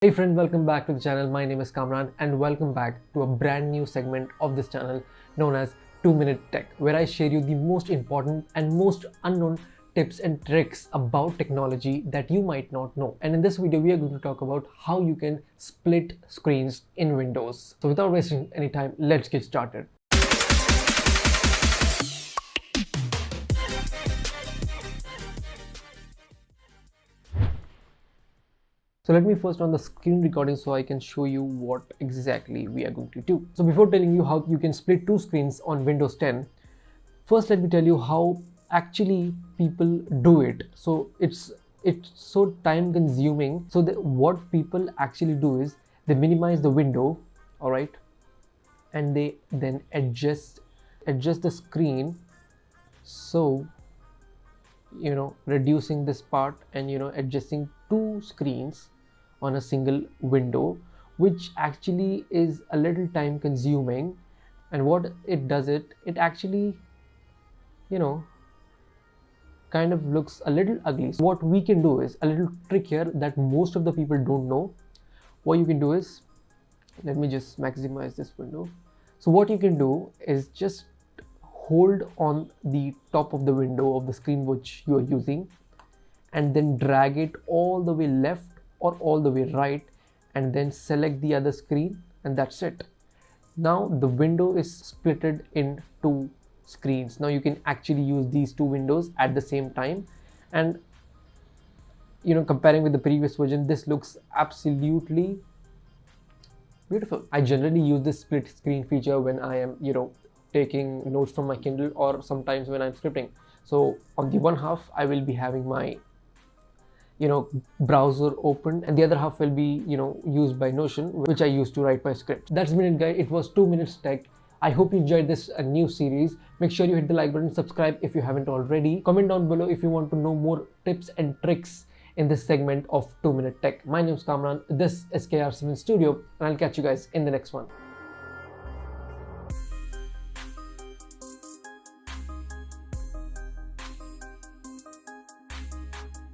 Hey friend, welcome back to the channel. My name is Kamran and welcome back to a brand new segment of this channel known as 2-Minute Tech, where I share you the most important and most unknown tips and tricks about technology that you might not know. And in this video, we are going to talk about how you can split screens in Windows. So without wasting any time, let's get started. So let me first on the screen recording so I can show you what exactly we are going to do. So before telling you how you can split two screens on Windows 10, first let me tell you how actually people do it. So it's so time consuming. So what people actually do is they minimize the window, all right, and they then adjust the screen, so reducing this part and adjusting two screens on a single window, which actually is a little time consuming. And what it does, it actually kind of looks a little ugly. So what we can do is a little trick here that most of the people don't know. What you can do is, let me just maximize this window. So what you can do is just hold on the top of the window of the screen which you are using and then drag it all the way left or all the way right, and then select the other screen, and that's it. Now the window is splitted in two screens. Now you can actually use these two windows at the same time, and comparing with the previous version, this looks absolutely beautiful. I generally use this split screen feature when I am taking notes from my Kindle, or sometimes when I'm scripting. So on the one half I will be having my browser open, and the other half will be used by Notion, which I use to write my script. That's been it, guys. It was 2 minutes tech. I hope you enjoyed this new series. Make sure you hit the like button, subscribe if you haven't already. Comment down below if you want to know more tips and tricks in this segment of 2-Minute Tech. My name is Kamran. This is KR7 Studio, and I'll catch you guys in the next one.